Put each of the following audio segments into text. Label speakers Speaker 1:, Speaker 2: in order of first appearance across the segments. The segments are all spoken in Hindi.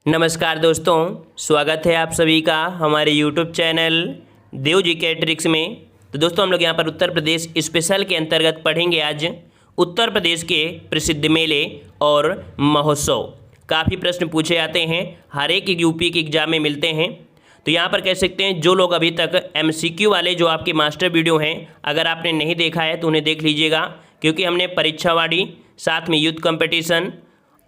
Speaker 1: नमस्कार दोस्तों, स्वागत है आप सभी का हमारे YouTube चैनल देव जी के ट्रिक्स में। तो दोस्तों हम लोग यहाँ पर उत्तर प्रदेश स्पेशल के अंतर्गत पढ़ेंगे आज उत्तर प्रदेश के प्रसिद्ध मेले और महोत्सव। काफ़ी प्रश्न पूछे जाते हैं, हर एक यूपी के एग्जाम में मिलते हैं। तो यहाँ पर कह सकते हैं जो लोग अभी तक MCQ वाले जो आपके मास्टर वीडियो हैं अगर आपने नहीं देखा है तो उन्हें देख लीजिएगा, क्योंकि हमने परीक्षावाड़ी, साथ में यूथ कंपटीशन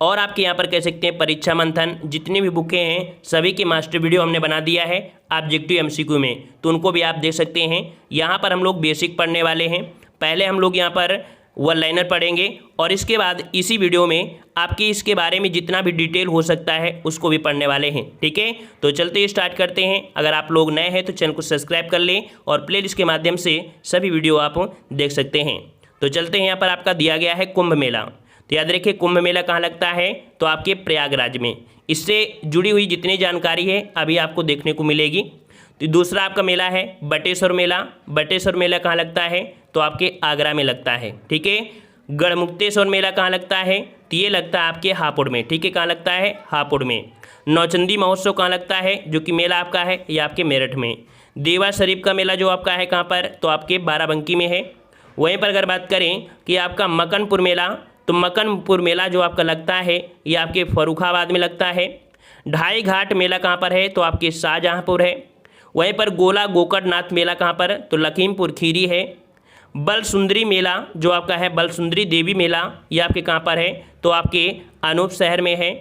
Speaker 1: और आपके यहाँ पर कह सकते हैं परीक्षा मंथन, जितनी भी बुकें हैं सभी के मास्टर वीडियो हमने बना दिया है ऑब्जेक्टिव MCQ में, तो उनको भी आप देख सकते हैं। यहाँ पर हम लोग बेसिक पढ़ने वाले हैं। पहले हम लोग यहाँ पर वन लाइनर पढ़ेंगे और इसके बाद इसी वीडियो में आपकी इसके बारे में जितना भी डिटेल हो सकता है उसको भी पढ़ने वाले हैं। ठीक है, तो चलते स्टार्ट करते हैं। अगर आप लोग नए हैं तो चैनल को सब्सक्राइब कर लें और प्लेलिस्ट के माध्यम से सभी वीडियो आप देख सकते हैं। तो चलते हैं, यहाँ पर आपका दिया गया है कुंभ मेला। तो याद रखिए कुंभ मेला कहाँ लगता है, तो आपके प्रयागराज में। इससे जुड़ी हुई जितनी जानकारी है अभी आपको देखने को मिलेगी। तो दूसरा आपका मेला है बटेश्वर मेला। बटेश्वर मेला कहाँ लगता है, तो आपके आगरा में लगता है। ठीक है, गढ़मुक्तेश्वर मेला कहाँ लगता है, तो ये लगता है आपके हापुड़ में। ठीक है, कहाँ लगता है, हापुड़ में। नौचंदी महोत्सव कहाँ लगता है, जो कि मेला आपका है ये आपके मेरठ में। देवा शरीफ का मेला जो आपका है कहाँ पर, तो आपके बाराबंकी में है। वहीं पर अगर बात करें कि आपका मकनपुर मेला, तो मकनपुर मेला जो आपका लगता है ये आपके फर्रुखाबाद में लगता है। ढाई घाट मेला कहाँ पर है, तो आपके शाहजहाँपुर है। वहीं पर गोला गोकर्णनाथ मेला कहाँ पर, तो लखीमपुर खीरी है। बलसुंदरी मेला जो आपका है बलसुंदरी देवी मेला ये आपके कहाँ पर है, तो आपके अनूप शहर में है।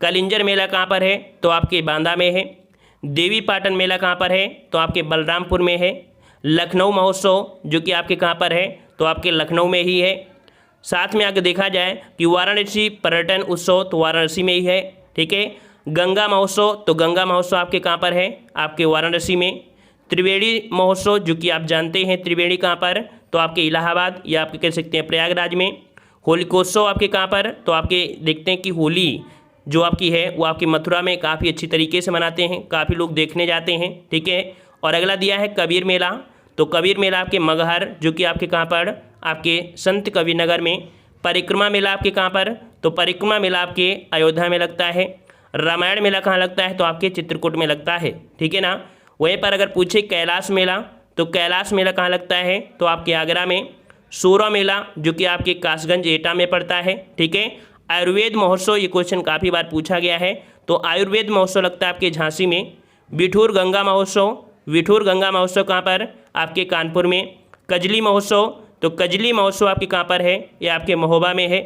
Speaker 1: कलिंजर मेला कहाँ पर है, तो आपके बांदा में है। देवी पाटन मेला कहाँ पर है, तो आपके बलरामपुर में है। लखनऊ महोत्सव जो कि आपके कहाँ पर है, तो आपके लखनऊ में ही है। साथ में आगे देखा जाए कि वाराणसी पर्यटन उत्सव तो वाराणसी में ही है। ठीक है, गंगा महोत्सव, तो गंगा महोत्सव आपके कहाँ पर है, आपके वाराणसी में। त्रिवेणी महोत्सव जो कि आप जानते हैं त्रिवेणी कहाँ पर, तो आपके इलाहाबाद या आपके कह सकते हैं प्रयागराज में। होलिकोत्सव आपके कहाँ पर, तो आपके देखते हैं कि होली जो आपकी है वो आपकी मथुरा में काफ़ी अच्छी तरीके से मनाते हैं, काफ़ी लोग देखने जाते हैं। ठीक है, और अगला दिया है कबीर मेला। तो कबीर मेला आपके मगहर जो कि आपके कहाँ पर, आपके संत कबीर नगर में। परिक्रमा मेला आपके कहाँ पर, तो परिक्रमा मेला आपके अयोध्या में लगता है। रामायण मेला कहाँ लगता है, तो आपके चित्रकूट में लगता है। ठीक है ना। वहीं पर अगर पूछे कैलाश मेला, तो कैलाश मेला कहाँ लगता है, तो आपके आगरा में। सोरा मेला जो कि आपके कासगंज एटा में पड़ता है। ठीक है, आयुर्वेद महोत्सव, ये क्वेश्चन काफ़ी बार पूछा गया है, तो आयुर्वेद महोत्सव लगता है आपके झांसी में। बिठूर गंगा महोत्सव, बिठूर गंगा महोत्सव कहाँ पर, आपके कानपुर में। कजली महोत्सव, तो कजली महोत्सव आपके कहाँ पर है, ये आपके महोबा में है।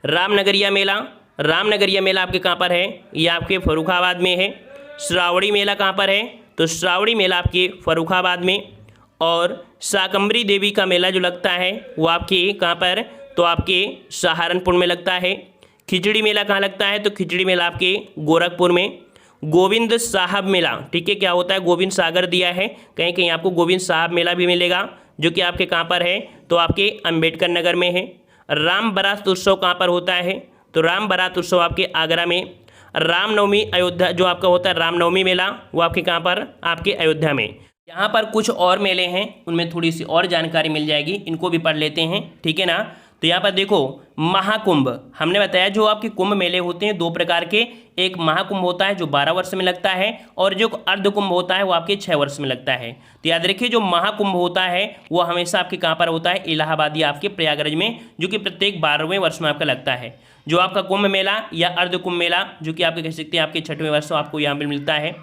Speaker 1: रामनगरिया मेला, रामनगरिया मेला आपके कहाँ पर है, ये आपके फर्रुखाबाद में है। श्रावणी मेला कहाँ पर है, तो श्रावणी मेला आपके फर्रुखाबाद में। और शाकंभरी देवी का मेला जो लगता है वो आपके कहाँ पर, तो आपके सहारनपुर में लगता है। खिचड़ी मेला कहाँ लगता है, तो खिचड़ी मेला आपके गोरखपुर में। गोविंद साहब मेला, ठीक है, क्या होता है, गोविंद सागर दिया है, कहीं कहीं आपको गोविंद साहब मेला भी मिलेगा जो कि आपके कहाँ पर है, तो आपके अंबेडकर नगर में है। राम बारात उत्सव कहाँ पर होता है, तो राम बारात उत्सव आपके आगरा में। रामनवमी अयोध्या जो आपका होता है रामनवमी मेला, वो आपके कहाँ पर, आपके अयोध्या में। यहाँ पर कुछ और मेले हैं, उनमें थोड़ी सी और जानकारी मिल जाएगी, इनको भी पढ़ लेते हैं। ठीक है ना। तो यहाँ पर देखो महाकुंभ, हमने बताया जो आपके कुंभ मेले होते हैं दो प्रकार के, एक महाकुंभ होता है जो 12 वर्ष में लगता है और जो अर्ध कुंभ होता है वो आपके 6 वर्ष में लगता है। तो याद रखिए जो महाकुंभ होता है वो हमेशा आपके कहाँ पर होता है, इलाहाबाद या आपके प्रयागराज में, जो कि प्रत्येक 12वें वर्ष में आपका लगता है। जो आपका कुंभ मेला या अर्ध कुंभ मेला जो कि आपके कह सकते हैं आपके 6वें वर्ष आपको यहाँ पर मिलता है।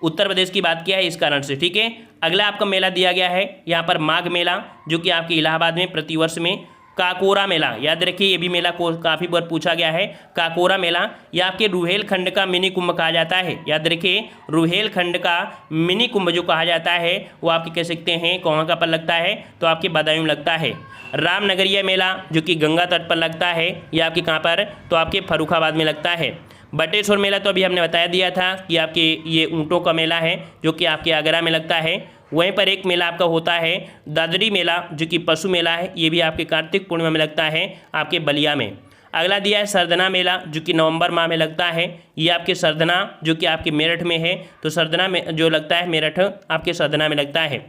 Speaker 1: उत्तर प्रदेश की बात किया है इस कारण से। ठीक है, अगला आपका मेला दिया गया है यहाँ पर माघ मेला जो कि आपके इलाहाबाद में प्रतिवर्ष में। काकोरा मेला, याद रखिए ये भी मेला को काफ़ी बार पूछा गया है। काकोरा मेला या आपके रुहेलखंड का मिनी कुंभ कहा जाता है। याद रखिए रुहेलखंड का मिनी कुंभ जो कहा जाता है वो आपके कह सकते हैं कहाँ का पर लगता है, तो आपके बदायूं में लगता है। रामनगरिया मेला जो कि गंगा तट पर लगता है, ये आपके कहाँ पर, तो आपके फर्रुखाबाद में लगता है। बटेश्वर मेला तो अभी हमने बता दिया था कि आपके ये ऊँटों का मेला है जो कि आपके आगरा में लगता है। वहीं पर एक मेला आपका होता है दादरी मेला जो कि पशु मेला है, ये भी आपके कार्तिक पूर्णिमा में लगता है आपके बलिया में। अगला दिया है सरदना मेला जो कि नवंबर माह में लगता है, ये आपके सरदना जो कि आपके मेरठ में है, तो सरदना में जो लगता है मेरठ आपके सरदना में लगता है।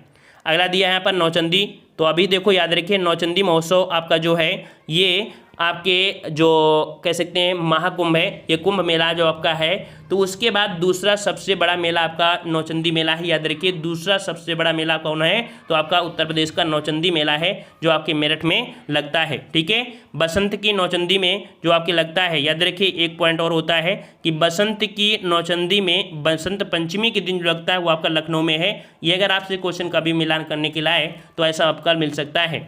Speaker 1: अगला दिया है यहाँ पर नौचंदी, तो अभी देखो याद रखिए नौचंदी महोत्सव आपका जो है ये आपके जो कह सकते हैं महाकुंभ है, ये कुंभ मेला जो आपका है, तो उसके बाद दूसरा सबसे बड़ा मेला आपका नौचंदी मेला है। याद रखिए दूसरा सबसे बड़ा मेला कौन है, तो आपका उत्तर प्रदेश का नौचंदी मेला है जो आपके मेरठ में लगता है। ठीक है, बसंत की नौचंदी में जो आपके लगता है, याद रखिए एक पॉइंट और होता है कि बसंत की नौचंदी में बसंत पंचमी के दिन जो लगता है वो आपका लखनऊ में है। ये अगर आपसे क्वेश्चन कभी मिलान करने के लाए तो ऐसा आपका मिल सकता है।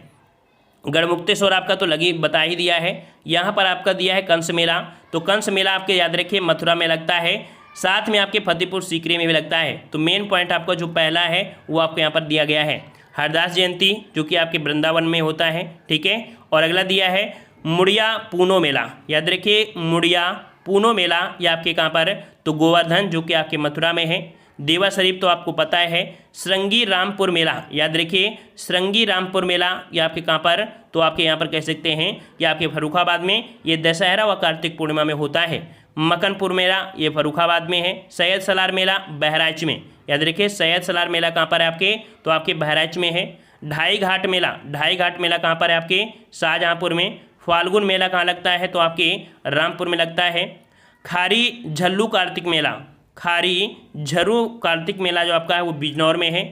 Speaker 1: गढ़मुक्तेश्वर आपका तो लगी बता ही दिया है। यहाँ पर आपका दिया है कंस मेला, तो कंस मेला आपके याद रखिए मथुरा में लगता है, साथ में आपके फतेहपुर सीकरी में भी लगता है। तो मेन पॉइंट आपका जो पहला है वो आपको यहाँ पर दिया गया है। हरदास जयंती जो कि आपके वृंदावन में होता है। ठीक है, और अगला दिया है मुड़िया पूनो मेला। याद रखिए मुड़िया पूनो मेला ये आपके कहाँ पर, तो गोवर्धन जो कि आपके मथुरा में है। देवा शरीफ तो आपको पता है। श्रृंगी रामपुर मेला, याद रखिए श्रृंगी रामपुर मेला ये आपके कहाँ पर, तो आपके यहाँ पर कह सकते हैं कि आपके फर्रुखाबाद में, ये दशहरा व कार्तिक पूर्णिमा में होता है। मकनपुर मेला ये फर्रुखाबाद में है। सैयद सलार मेला बहराइच में, याद रखिए सैयद सलार मेला कहाँ पर है आपके, तो आपके बहराइच में है। ढाई घाट मेला, ढाई घाट मेला कहाँ पर है आपके, शाहजहाँपुर में। फाल्गुन मेला कहाँ लगता है, तो आपके रामपुर में लगता है। खारी झल्लू कार्तिक मेला, खारी झरू कार्तिक मेला जो आपका है वो बिजनौर में है।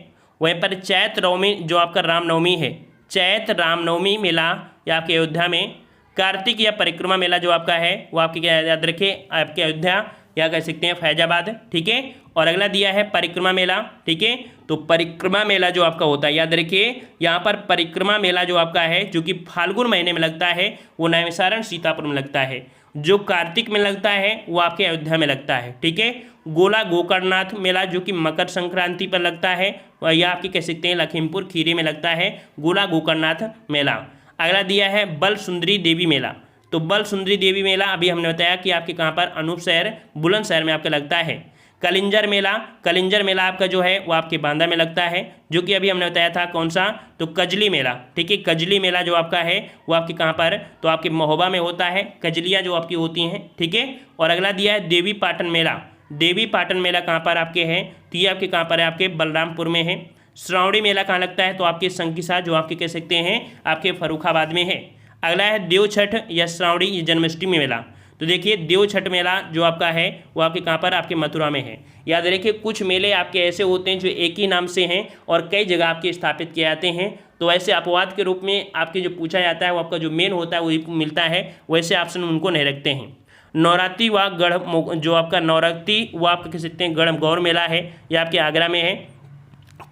Speaker 1: वहीं पर चैत नवमी जो आपका रामनवमी है, चैत रामनवमी मेला या आपके अयोध्या में। कार्तिक या परिक्रमा मेला जो आपका है वो आपके क्या याद रखिए आपके अयोध्या या कह सकते हैं फैजाबाद। ठीक है, और अगला दिया है परिक्रमा मेला। ठीक है, तो परिक्रमा मेला जो आपका होता है, याद रखिए यहाँ पर परिक्रमा मेला जो आपका है जो कि फाल्गुन महीने में लगता है वो नैमिषारण्य सीतापुर में लगता है। जो कार्तिक में लगता है वो आपके अयोध्या में लगता है। ठीक है, गोला गोकर्णनाथ मेला जो कि मकर संक्रांति पर लगता है, यह आपके कह सकते हैं लखीमपुर खीरी में लगता है गोला गोकर्णनाथ मेला। अगला दिया है बल सुंदरी देवी मेला, तो बल सुंदरी देवी मेला अभी हमने बताया कि आपके कहाँ पर अनूप शहर बुलंदशहर में आपका लगता है। कलिंजर मेला, कलिंजर मेला आपका जो है वो आपके बांदा में लगता है, जो कि अभी हमने बताया था कौन सा, तो कजली मेला। ठीक है, कजली मेला जो आपका है वो आपके कहाँ पर, तो आपके महोबा में होता है, कजलियाँ जो आपकी होती हैं। ठीक है, और अगला दिया है देवी पाटन मेला, देवी पाटन मेला कहाँ पर आपके हैं, तो ये आपके कहाँ पर है, आपके बलरामपुर में है। श्रावणी मेला कहाँ लगता है, तो आपके संकिसा जो आपके कह सकते हैं आपके फर्रुखाबाद में है। अगला है देव छठ या श्रावणी या जन्माष्टमी मेला, तो देखिए देव छठ मेला जो आपका है वो आपके कहाँ पर, आपके मथुरा में है। याद रखिए कुछ मेले आपके ऐसे होते हैं जो एक ही नाम से हैं और कई जगह आपके स्थापित किए जाते हैं, तो ऐसे अपवाद के रूप में आपके जो पूछा जाता है वो आपका जो मेन होता है वही मिलता है, वैसे ऑप्शन उनको नहीं रखते हैं। नवरात्रि व गढ़ जो आपका नवरात्रि वो आप कह सकते हैं गढ़ मेला है, यह आपके आगरा में है।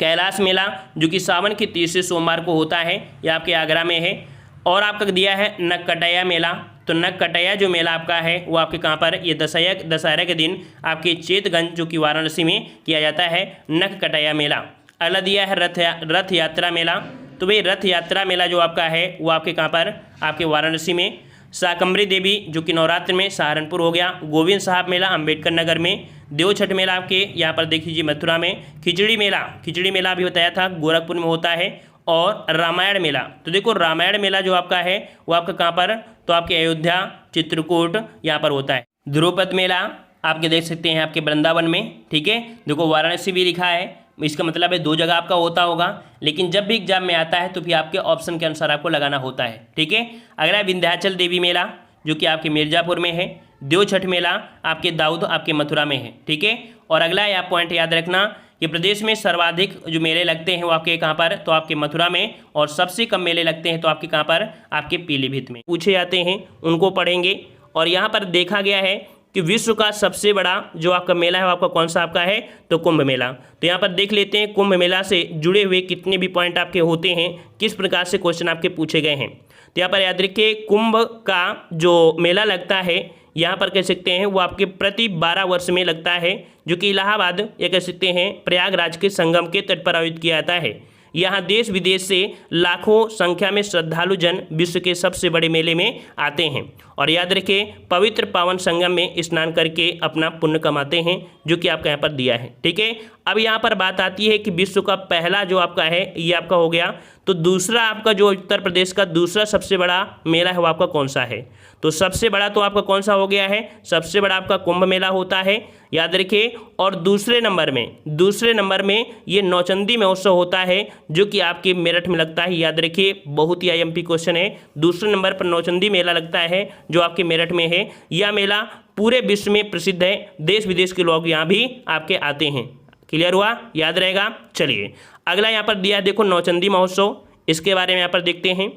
Speaker 1: कैलाश मेला जो कि सावन के तीसरे सोमवार को होता है, यह आपके आगरा में है। और आपका दिया है नककटैया मेला, तो नककटैया जो मेला आपका है वो आपके कहाँ पर, ये दशहरा के दिन आपके चेतगंज जो कि वाराणसी में किया जाता है नककटैया मेला। अगला दिया है रथ यात्रा मेला, तो भाई रथ यात्रा मेला जो आपका है वो आपके कहाँ पर, आपके वाराणसी में। शाकंभरी देवी जो कि नवरात्र में सहारनपुर हो गया। गोविंद साहब मेला अम्बेडकर नगर में। देव छठ मेला आपके यहाँ पर देख लीजिए मथुरा में। खिचड़ी मेला अभी बताया था गोरखपुर में होता है। और रामायण मेला, तो देखो रामायण मेला जो आपका है वो आपका कहाँ पर, तो आपके अयोध्या चित्रकूट यहाँ पर होता है। ध्रुपद मेला आपके देख सकते हैं आपके वृंदावन में। ठीक है, देखो वाराणसी भी लिखा है, इसका मतलब है दो जगह आपका होता होगा, लेकिन जब भी एग्जाम में आता है तो फिर आपके ऑप्शन के अनुसार आपको लगाना होता है। ठीक है, अगला विंध्याचल देवी मेला जो कि आपके मिर्जापुर में है। देव छठ मेला आपके दाऊद आपके मथुरा में है। ठीक है, और अगला आप पॉइंट याद रखना कि प्रदेश में सर्वाधिक जो मेले लगते हैं वो आपके कहाँ पर, तो आपके मथुरा में, और सबसे कम मेले लगते हैं तो आपके कहाँ पर, आपके पीलीभीत में। पूछे जाते हैं उनको पढ़ेंगे। और यहाँ पर देखा गया है कि विश्व का सबसे बड़ा जो आपका मेला है वो आपका कौन सा आपका है, तो कुंभ मेला। तो यहाँ पर देख लेते हैं कुंभ मेला से जुड़े हुए कितने भी पॉइंट आपके होते हैं, किस प्रकार से क्वेश्चन आपके पूछे गए हैं। तो यहाँ पर याद रखिए कुंभ का जो मेला लगता है यहाँ पर कह सकते हैं वो आपके प्रति 12 वर्ष में लगता है, जो कि इलाहाबाद या कह सकते हैं प्रयागराज के संगम के तट पर आयोजित किया जाता है। यहाँ देश विदेश से लाखों संख्या में श्रद्धालु जन विश्व के सबसे बड़े मेले में आते हैं। और याद रखिए पवित्र पावन संगम में स्नान करके अपना पुण्य कमाते हैं, जो कि आपका यहाँ पर दिया है। ठीक है, अब यहाँ पर बात आती है कि विश्व का पहला जो आपका है ये आपका हो गया, तो दूसरा आपका जो उत्तर प्रदेश का दूसरा सबसे बड़ा मेला है वो आपका कौन सा है, तो सबसे बड़ा तो आपका कौन सा हो गया है, सबसे बड़ा आपका कुंभ मेला होता है, याद रखिए। और दूसरे नंबर में ये नौचंदी महोत्सव होता है जो कि आपके मेरठ में लगता है, याद रखिए, बहुत ही आईएमपी क्वेश्चन है। दूसरे नंबर पर नौचंदी मेला लगता है जो आपके मेरठ में है। यह मेला पूरे विश्व में प्रसिद्ध है, देश विदेश के लोग यहाँ भी आपके आते हैं। क्लियर हुआ, याद रहेगा। चलिए अगला यहाँ पर दिया है, देखो नौचंदी महोत्सव, इसके बारे में यहाँ पर देखते हैं।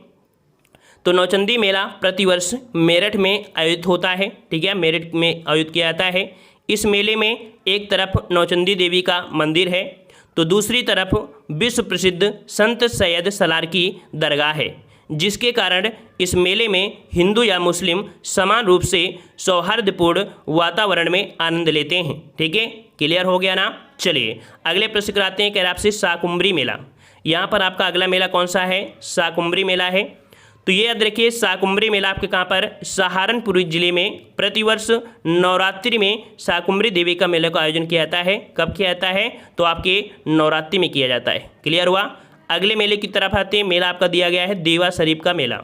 Speaker 1: तो नौचंदी मेला प्रतिवर्ष मेरठ में आयोजित होता है, ठीक है, मेरठ में आयोजित किया जाता है। इस मेले में एक तरफ नौचंदी देवी का मंदिर है तो दूसरी तरफ विश्व प्रसिद्ध संत सैयद सलार की दरगाह है, जिसके कारण इस मेले में हिंदू या मुस्लिम समान रूप से सौहार्दपूर्ण वातावरण में आनंद लेते हैं। ठीक है, क्लियर हो गया ना। चलिए अगले प्रश्न कराते हैं, कह रहा आपसे शाकुंभरी मेला। यहाँ पर आपका अगला मेला कौन सा है, शाकुंभरी मेला है। तो ये याद रखिए, शाकुंभरी मेला आपके कहाँ पर, सहारनपुर जिले में प्रतिवर्ष नवरात्रि में शाकुंभरी देवी का मेले का आयोजन किया जाता है। कब किया जाता है, तो आपके नवरात्रि में किया जाता है। क्लियर हुआ। अगले मेले की तरफ आते हैं, मेला आपका दिया गया है देवा शरीफ का मेला।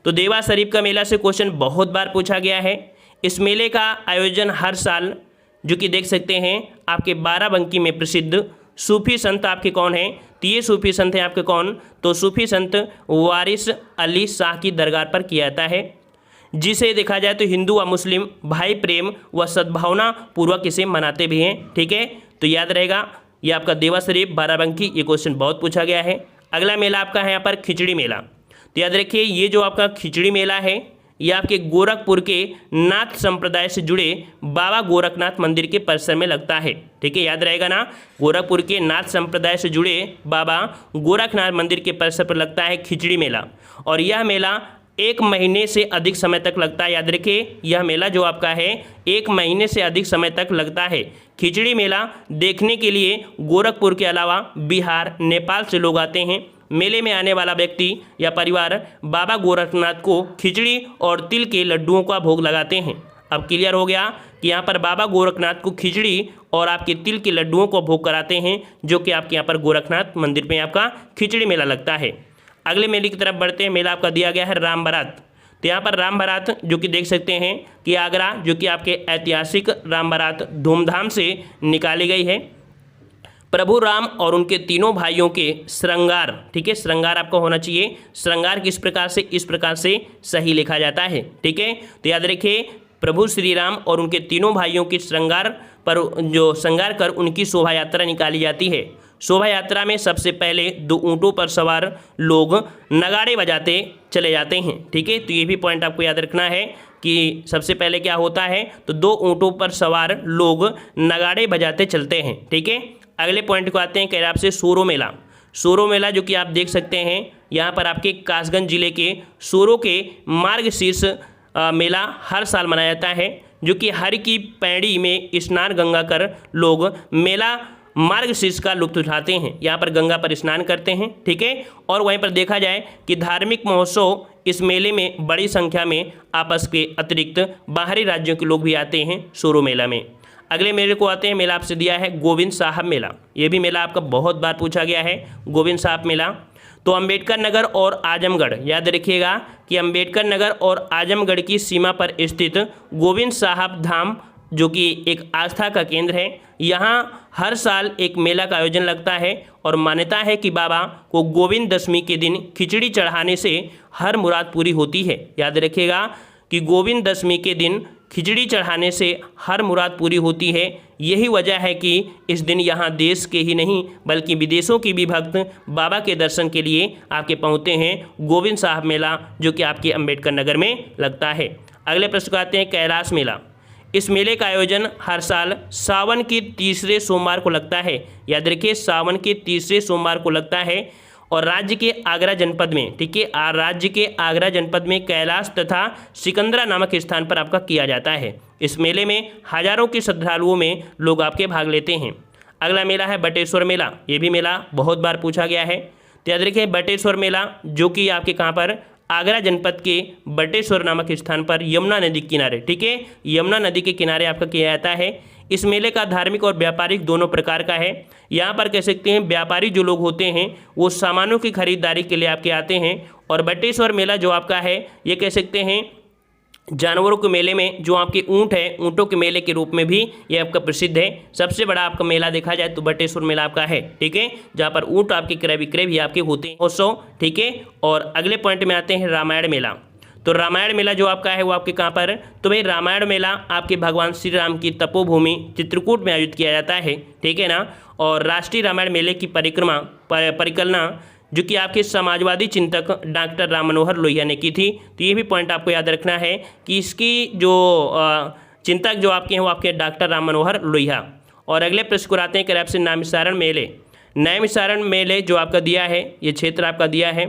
Speaker 1: तो देवा शरीफ का मेला से क्वेश्चन बहुत बार पूछा गया है। इस मेले का आयोजन हर साल, जो कि देख सकते हैं आपके बाराबंकी में प्रसिद्ध सूफी संत आपके कौन हैं, तो ये सूफी संत हैं आपके कौन, तो सूफी संत वारिस अली शाह की दरगाह पर किया जाता है, जिसे देखा जाए तो हिंदू व मुस्लिम भाई प्रेम व सद्भावना पूर्वक इसे मनाते भी हैं। ठीक है, तो याद रहेगा ये आपका देवा शरीफ बाराबंकी, ये क्वेश्चन बहुत पूछा गया है। अगला मेला आपका है यहाँ पर खिचड़ी मेला। तो याद रखिए, ये जो आपका खिचड़ी मेला है ये आपके गोरखपुर के नाथ संप्रदाय से जुड़े बाबा गोरखनाथ मंदिर के परिसर में लगता है। ठीक है, याद रहेगा ना, गोरखपुर के नाथ संप्रदाय से जुड़े बाबा गोरखनाथ मंदिर के परिसर पर लगता है खिचड़ी मेला। और यह मेला 1 महीने से अधिक समय तक लगता है। याद रखिए, यह मेला जो आपका है 1 महीने से अधिक समय तक लगता है। खिचड़ी मेला देखने के लिए गोरखपुर के अलावा बिहार, नेपाल से लोग आते हैं। मेले में आने वाला व्यक्ति या परिवार बाबा गोरखनाथ को खिचड़ी और तिल के लड्डुओं का भोग लगाते हैं। अब क्लियर हो गया कि यहाँ पर बाबा गोरखनाथ को खिचड़ी और आपके तिल के लड्डुओं को भोग कराते हैं, जो कि आपके यहाँ पर गोरखनाथ मंदिर में आपका खिचड़ी मेला लगता है। अगले मेले की तरफ बढ़ते हैं, मेला आपका दिया गया है राम बारात। तो यहाँ पर राम बारात जो कि देख सकते हैं कि आगरा, जो कि आपके ऐतिहासिक राम बारात धूमधाम से निकाली गई है। प्रभु राम और उनके तीनों भाइयों के श्रृंगार, ठीक है, श्रृंगार आपका होना चाहिए। श्रृंगार किस प्रकार से, इस प्रकार से सही लिखा जाता है। ठीक है, तो याद रखिए, प्रभु श्री राम और उनके तीनों भाइयों के श्रृंगार पर जो श्रृंगार कर उनकी शोभा यात्रा निकाली जाती है। शोभा यात्रा में सबसे पहले 2 ऊँटों पर सवार लोग नगाड़े बजाते चले जाते हैं। ठीक है, तो ये भी पॉइंट आपको याद रखना है कि सबसे पहले क्या होता है, तो 2 ऊँटों पर सवार लोग नगाड़े बजाते चलते हैं। ठीक है, अगले पॉइंट को आते हैं, कह रहे आपसे सोरो मेला। सोरो मेला जो कि आप देख सकते हैं यहाँ पर आपके कासगंज जिले के सोरो के मार्गशीर्ष मेला हर साल मनाया जाता है, जो कि हर की पैड़ी में स्नान गंगा कर लोग मेला मार्गशीर्ष का लुत्फ उठाते हैं। यहाँ पर गंगा पर स्नान करते हैं। ठीक है, और वहीं पर देखा जाए कि धार्मिक महोत्सव इस मेले में बड़ी संख्या में आपस के अतिरिक्त बाहरी राज्यों के लोग भी आते हैं सोरो मेला में। अगले मेले को आते हैं, मेला आपसे दिया है गोविंद साहब मेला। ये भी मेला आपका बहुत बार पूछा गया है, गोविंद साहब मेला। तो अंबेडकर नगर और आजमगढ़, याद रखिएगा कि अंबेडकर नगर और आजमगढ़ की सीमा पर स्थित गोविंद साहब धाम, जो कि एक आस्था का केंद्र है, यहाँ हर साल एक मेला का आयोजन लगता है। और मान्यता है कि बाबा को गोविंद दशमी के दिन खिचड़ी चढ़ाने से हर मुराद पूरी होती है। याद रखिएगा कि गोविंद दशमी के दिन खिचड़ी चढ़ाने से हर मुराद पूरी होती है। यही वजह है कि इस दिन यहाँ देश के ही नहीं बल्कि विदेशों के भी भक्त बाबा के दर्शन के लिए आपके पहुँचते हैं। गोविंद साहब मेला जो कि आपके अंबेडकर नगर में लगता है। अगले प्रश्न को आते हैं, कैलाश मेला। इस मेले का आयोजन हर साल सावन के तीसरे सोमवार को लगता है। याद रखिए, सावन के तीसरे सोमवार को लगता है और राज्य के आगरा जनपद में, ठीक है, राज्य के आगरा जनपद में कैलाश तथा सिकंदरा नामक स्थान पर आपका किया जाता है। इस मेले में हजारों के श्रद्धालुओं में लोग आपके भाग लेते हैं। अगला मेला है बटेश्वर मेला। ये भी मेला बहुत बार पूछा गया है। तो याद रखिए, बटेश्वर मेला जो कि आपके कहाँ पर, आगरा जनपद के बटेश्वर नामक स्थान पर यमुना नदी के किनारे, ठीक है, यमुना नदी के किनारे आपका किया जाता है। इस मेले का धार्मिक और व्यापारिक दोनों प्रकार का है। यहाँ पर कह सकते हैं व्यापारी जो लोग होते हैं वो सामानों की खरीदारी के लिए आपके आते हैं। और बटेश्वर मेला जो आपका है ये कह सकते हैं जानवरों के मेले में जो आपके ऊँट है, ऊँटों के मेले के रूप में भी ये आपका प्रसिद्ध है। सबसे बड़ा आपका मेला देखा जाए तो बटेश्वर मेला आपका है, ठीक है, जहाँ पर ऊँट आपके क्रय विक्रय भी आपके होते हैं महोत्सव, ठीक है। और अगले पॉइंट में आते हैं रामायण मेला। तो रामायण मेला जो आपका है वो आपके कहाँ पर, तो भाई रामायण मेला आपके भगवान श्री राम की तपोभूमि चित्रकूट में आयोजित किया जाता है, ठीक है ना। और राष्ट्रीय रामायण मेले की परिकल्पना जो कि आपके समाजवादी चिंतक डॉक्टर राम मनोहर लोहिया ने की थी। तो ये भी पॉइंट आपको याद रखना है कि इसकी जो चिंतक जो आपके हैं वो आपके डॉक्टर राम मनोहर लोहिया। और अगले प्रश्न को आते हैं कि आपसे नैमिषारण्य मेले। नैमिषारण्य मेले जो आपका दिया है, ये क्षेत्र आपका दिया है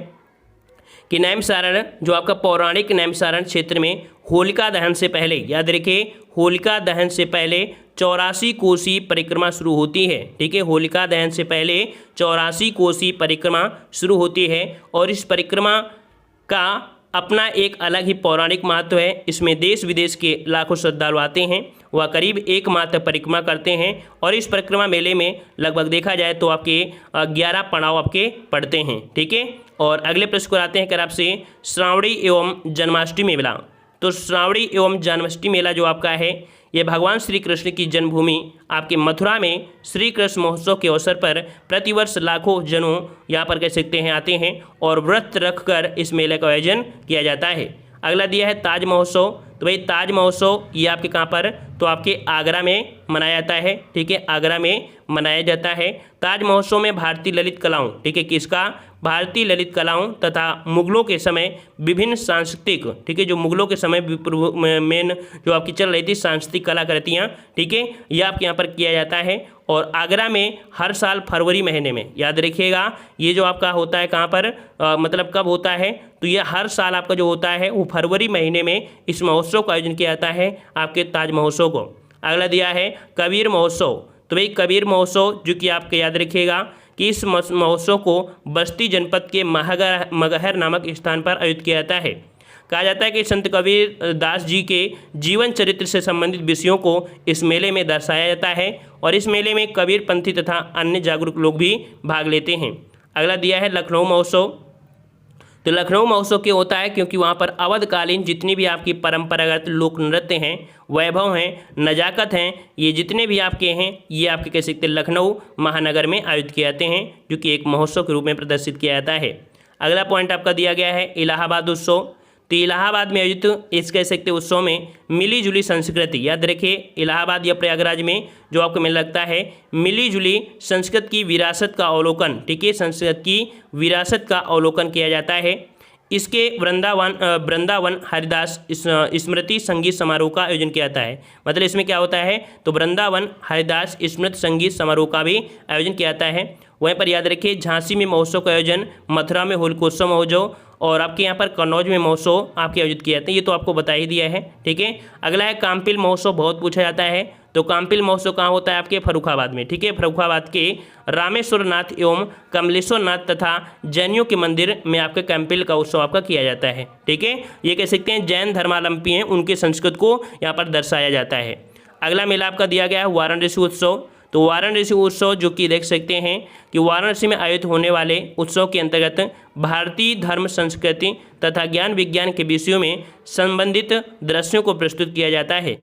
Speaker 1: कि नैमिषारण्य जो आपका पौराणिक नैमिषारण्य क्षेत्र में होलिका दहन से पहले, याद रखिए, होलिका दहन से पहले 84 कोसी परिक्रमा शुरू होती है, ठीक है। होलिका दहन से पहले 84 कोसी परिक्रमा शुरू होती है और इस परिक्रमा का अपना एक अलग ही पौराणिक महत्व है। इसमें देश विदेश के लाखों श्रद्धालु आते हैं, वह करीब 1 माह तक परिक्रमा करते हैं और इस परिक्रमा मेले में लगभग देखा जाए तो आपके 11 पड़ाव आपके पड़ते हैं, ठीक है। और अगले प्रश्न को आते हैं कर आपसे श्रावणी एवं जन्माष्टमी मेला। तो श्रावणी एवं जन्माष्टमी मेला जो आपका है ये भगवान श्री कृष्ण की जन्मभूमि आपके मथुरा में श्री कृष्ण महोत्सव के अवसर पर प्रतिवर्ष लाखों जनों यहाँ पर कह सकते हैं आते हैं और व्रत रखकर इस मेले का आयोजन किया जाता है। अगला दिया है ताज महोत्सव। तो भाई ताज महोत्सव ये आपके कहाँ पर, तो आपके आगरा में मनाया जाता है, ठीक है, आगरा में मनाया जाता है। ताज महोत्सव में भारतीय ललित कलाओं, ठीक है, किसका, भारतीय ललित कलाओं तथा मुगलों के समय विभिन्न सांस्कृतिक, ठीक है, जो मुगलों के समय मेन जो आपकी चल रही थी सांस्कृतिक कलाकृतियाँ, ठीक है, यह आपके यहाँ पर किया जाता है। और आगरा में हर साल फरवरी महीने में, याद रखिएगा, ये जो आपका होता है कहाँ पर, मतलब कब होता है, तो ये हर साल आपका जो होता है वो फरवरी महीने में इस महोत्सव का आयोजन किया जाता है आपके ताज महोत्सव को। अगला दिया है कबीर महोत्सव। तो भाई कबीर महोत्सव जो कि आपके याद रखिएगा कि इस महोत्सव को बस्ती जनपद के मगहर नामक स्थान पर आयोजित किया जाता है। कहा जाता है कि संत कबीर दास जी के जीवन चरित्र से संबंधित विषयों को इस मेले में दर्शाया जाता है और इस मेले में कबीर पंथी तथा अन्य जागरूक लोग भी भाग लेते हैं। अगला दिया है लखनऊ महोत्सव। तो लखनऊ महोत्सव क्यों होता है, क्योंकि वहाँ पर अवधकालीन जितनी भी आपकी परंपरागत लोक नृत्य हैं, वैभव हैं, नजाकत हैं, ये जितने भी आपके हैं ये आपके कह सकते हैं लखनऊ महानगर में आयोजित किए जाते हैं, जो कि एक महोत्सव के रूप में प्रदर्शित किया जाता है। अगला पॉइंट आपका दिया गया है इलाहाबाद उत्सव। तो इलाहाबाद में आयोजित इस कह सकते उत्सव में मिली जुली संस्कृति, याद रखिए, इलाहाबाद या प्रयागराज में जो आपको मिल लगता है मिली जुली संस्कृत की विरासत का अवलोकन, ठीक है, संस्कृत की विरासत का अवलोकन किया जाता है। इसके वृंदावन हरिदास स्मृति संगीत समारोह का आयोजन किया जाता है। मतलब इसमें क्या होता है, तो वृंदावन हरिदास स्मृति संगीत समारोह का भी आयोजन किया जाता है। वहीं पर याद रखिए झांसी में महोत्सव का आयोजन, मथुरा में होलिकोत्सव महोत्सव और आपके यहाँ पर कन्नौज में महोत्सव आपके आयोजित किए जाते हैं। ये तो आपको बता ही दिया है, ठीक है। अगला है काम्पिल महोत्सव, बहुत पूछा जाता है। तो काम्पिल महोत्सव कहाँ होता है, आपके फर्रुखाबाद में, ठीक है, फर्रुखाबाद के रामेश्वर नाथ एवं कमलेश्वर नाथ तथा जैनियों के मंदिर में आपके काम्पिल का उत्सव आपका किया जाता है, ठीक है। ये कह सकते हैं जैन धर्मावलंबी हैं, उनके संस्कृत को यहाँ पर दर्शाया जाता है। अगला मेला आपका दिया गया है वाराणसी उत्सव। तो वाराणसी उत्सव जो कि देख सकते हैं कि वाराणसी में आयोजित होने वाले उत्सव के अंतर्गत भारतीय धर्म संस्कृति तथा ज्ञान विज्ञान के विषयों में संबंधित दृश्यों को प्रस्तुत किया जाता है।